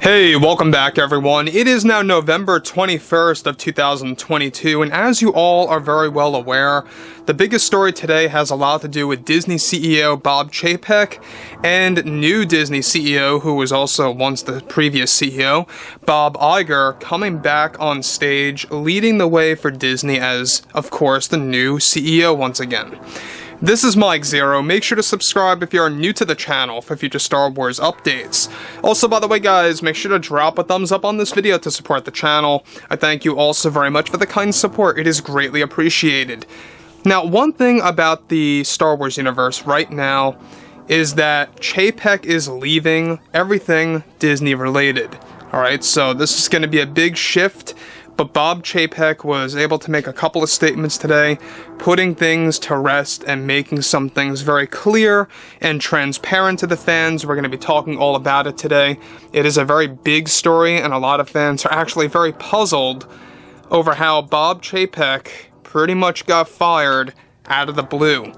Hey, welcome back everyone. It is now November 21st of 2022, and as you all are very well aware, the biggest story today has a lot to do with Disney CEO Bob Chapek and new Disney CEO, who was also once the previous CEO, Bob Iger, coming back on stage, leading the way for Disney as, of course, the new CEO once again. This is Mike Zero. Make sure to subscribe if you are new to the channel for future Star Wars updates. Also, by the way guys, make sure to drop a thumbs up on this video to support the channel. I thank you also very much for the kind support. It is greatly appreciated. Now, one thing about the Star Wars universe right now is that Chapek is leaving everything Disney related. Alright, so this is going to be a big shift. But Bob Chapek was able to make a couple of statements today, putting things to rest and making some things very clear and transparent to the fans. We're going to be talking all about it today. It is a very big story, and a lot of fans are actually very puzzled over how Bob Chapek pretty much got fired out of the blue.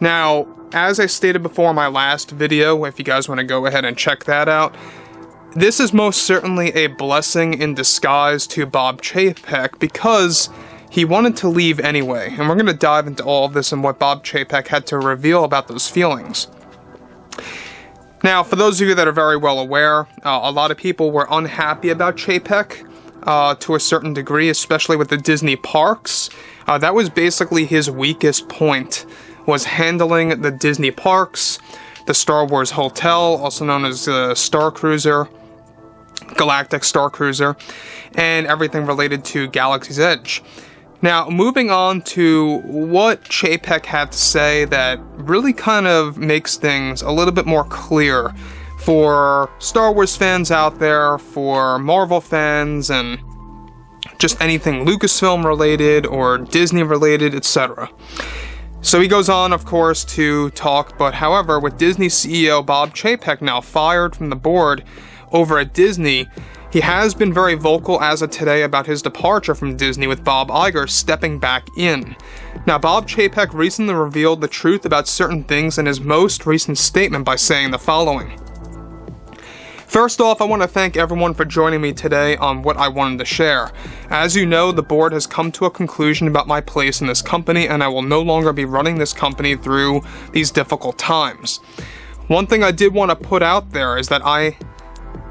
Now, as I stated before in my last video, if you guys want to go ahead and check that out, this is most certainly a blessing in disguise to Bob Chapek because he wanted to leave anyway, and we're going to dive into all of this and what Bob Chapek had to reveal about those feelings. Now, for those of you that are very well aware, a lot of people were unhappy about Chapek to a certain degree, especially with the Disney parks. That was basically his weakest point, was handling the Disney parks, the Star Wars Hotel, also known as the Star Cruiser, Galactic Star Cruiser, and everything related to Galaxy's Edge. Now, moving on to what Chapek had to say that really kind of makes things a little bit more clear for Star Wars fans out there, for Marvel fans, and just anything Lucasfilm related or Disney related, etc. So he goes on, of course, to talk, but however, with Disney CEO Bob Chapek now fired from the board over at Disney, he has been very vocal as of today about his departure from Disney, with Bob Iger stepping back in. Now, Bob Chapek recently revealed the truth about certain things in his most recent statement by saying the following. First off, I want to thank everyone for joining me today on what I wanted to share. As you know, the board has come to a conclusion about my place in this company, and I will no longer be running this company through these difficult times. One thing I did want to put out there is that I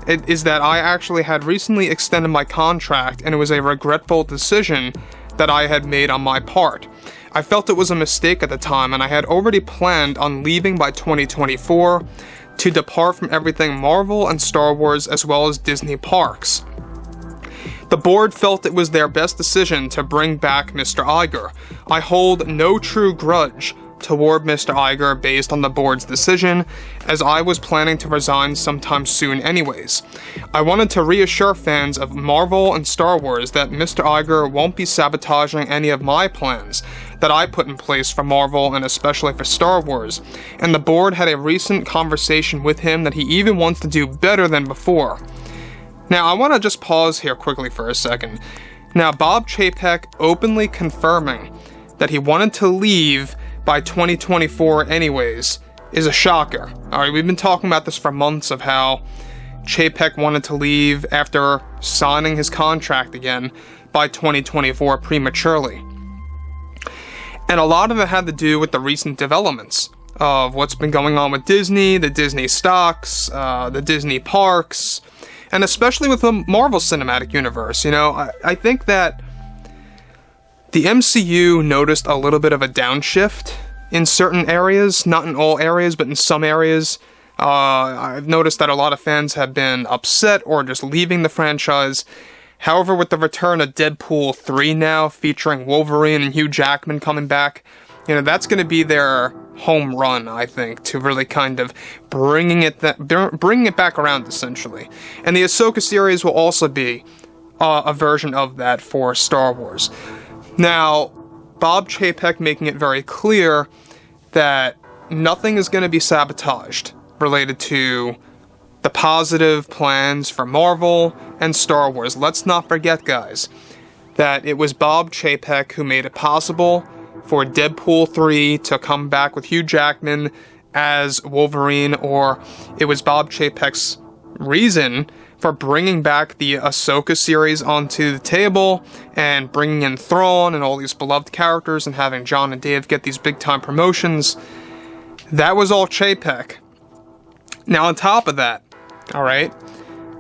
actually had recently extended my contract, and it was a regretful decision that I had made on my part. I felt it was a mistake at the time, and I had already planned on leaving by 2024 to depart from everything Marvel and Star Wars as well as Disney parks. The board felt it was their best decision to bring back Mr. Iger. I hold no true grudge toward Mr. Iger based on the board's decision, as I was planning to resign sometime soon anyways. I wanted to reassure fans of Marvel and Star Wars that Mr. Iger won't be sabotaging any of my plans that I put in place for Marvel and especially for Star Wars, and the board had a recent conversation with him that he even wants to do better than before. Now, I want to just pause here quickly for a second. Now, Bob Chapek openly confirming that he wanted to leave by 2024 anyways is a shocker. Alright, we've been talking about this for months of how Chapek wanted to leave after signing his contract again by 2024 prematurely. And a lot of it had to do with the recent developments of what's been going on with Disney, the Disney stocks, the Disney parks, and especially with the Marvel Cinematic Universe. You know, I think that the MCU noticed a little bit of a downshift in certain areas, not in all areas, but in some areas. I've noticed that a lot of fans have been upset or just leaving the franchise. However, with the return of Deadpool 3 now, featuring Wolverine and Hugh Jackman coming back, you know, that's going to be their home run, I think, to really kind of bringing it back around, essentially. And the Ahsoka series will also be a version of that for Star Wars. Now, Bob Chapek making it very clear that nothing is going to be sabotaged related to the positive plans for Marvel and Star Wars. Let's not forget, guys, that it was Bob Chapek who made it possible for Deadpool 3 to come back with Hugh Jackman as Wolverine, or it was Bob Chapek's reason for bringing back the Ahsoka series onto the table and bringing in Thrawn and all these beloved characters and having Jon and Dave get these big-time promotions. That was all Chapek. Now, on top of that, alright,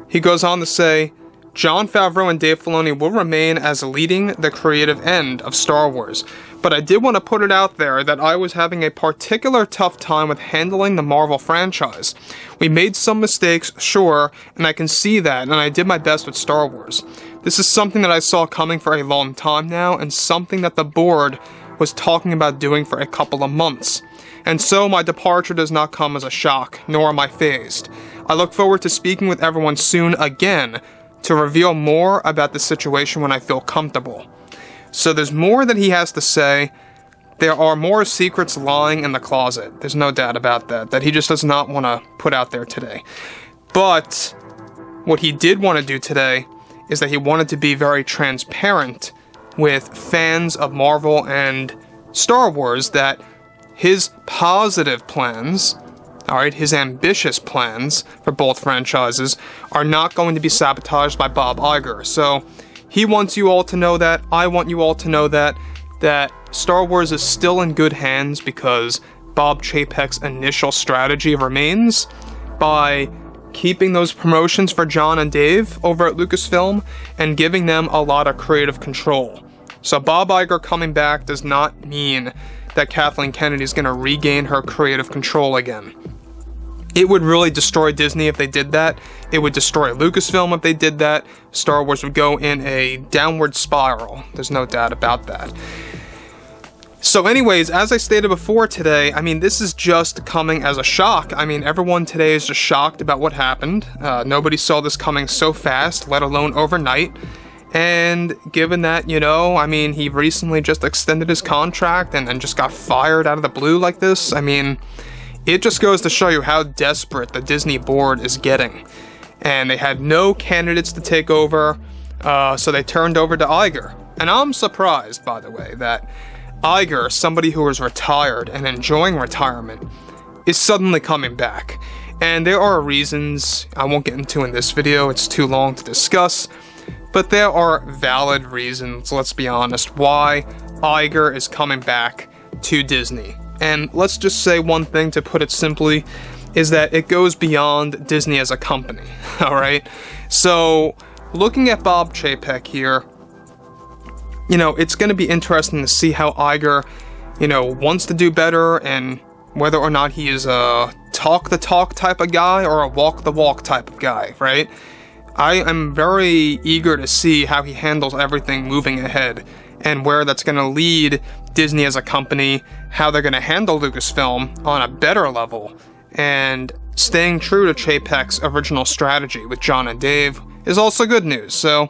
he goes on to say, Jon Favreau and Dave Filoni will remain as leading the creative end of Star Wars, but I did want to put it out there that I was having a particular tough time with handling the Marvel franchise. We made some mistakes, sure, and I can see that, and I did my best with Star Wars. This is something that I saw coming for a long time now, and something that the board was talking about doing for a couple of months. And so my departure does not come as a shock, nor am I fazed. I look forward to speaking with everyone soon again to reveal more about the situation when I feel comfortable. So there's more that he has to say. There are more secrets lying in the closet. There's no doubt about that he just does not want to put out there today. But what he did want to do today is that he wanted to be very transparent with fans of Marvel and Star Wars that his positive plans, alright, his ambitious plans for both franchises are not going to be sabotaged by Bob Iger. So he wants you all to know that, I want you all to know that Star Wars is still in good hands because Bob Chapek's initial strategy remains by keeping those promotions for Jon and Dave over at Lucasfilm and giving them a lot of creative control. So Bob Iger coming back does not mean that Kathleen Kennedy is going to regain her creative control again. It would really destroy Disney if they did that. It would destroy Lucasfilm if they did that. Star Wars would go in a downward spiral. There's no doubt about that. So anyways, as I stated before today, I mean, this is just coming as a shock. I mean, everyone today is just shocked about what happened. Nobody saw this coming so fast, let alone overnight. And given that, you know, I mean, he recently just extended his contract and then just got fired out of the blue like this, I mean, it just goes to show you how desperate the Disney board is getting. And they had no candidates to take over, so they turned over to Iger. And I'm surprised, by the way, that Iger, somebody who was retired and enjoying retirement, is suddenly coming back. And there are reasons I won't get into in this video, it's too long to discuss. But there are valid reasons, let's be honest, why Iger is coming back to Disney. And let's just say one thing to put it simply, is that it goes beyond Disney as a company, alright? So, looking at Bob Chapek here, you know, it's going to be interesting to see how Iger, you know, wants to do better and whether or not he is a talk the talk type of guy or a walk the walk type of guy, right? I am very eager to see how he handles everything moving ahead and where that's going to lead Disney as a company, how they're going to handle Lucasfilm on a better level, and staying true to Chapek's original strategy with Jon and Dave is also good news. So,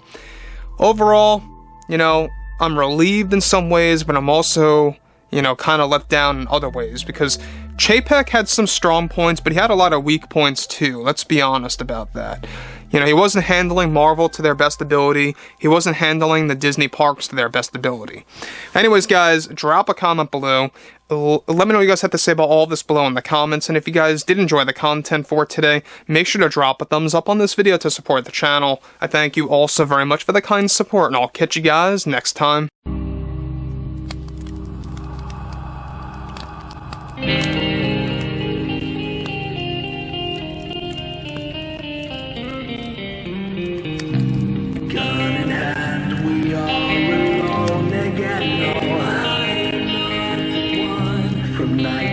overall, you know, I'm relieved in some ways, but I'm also, you know, kind of let down in other ways, because Chapek had some strong points, but he had a lot of weak points too, let's be honest about that. You know, he wasn't handling Marvel to their best ability. He wasn't handling the Disney parks to their best ability. Anyways, guys, drop a comment below. Let me know what you guys have to say about all of this below in the comments. And if you guys did enjoy the content for today, make sure to drop a thumbs up on this video to support the channel. I thank you all so very much for the kind support, and I'll catch you guys next time. From night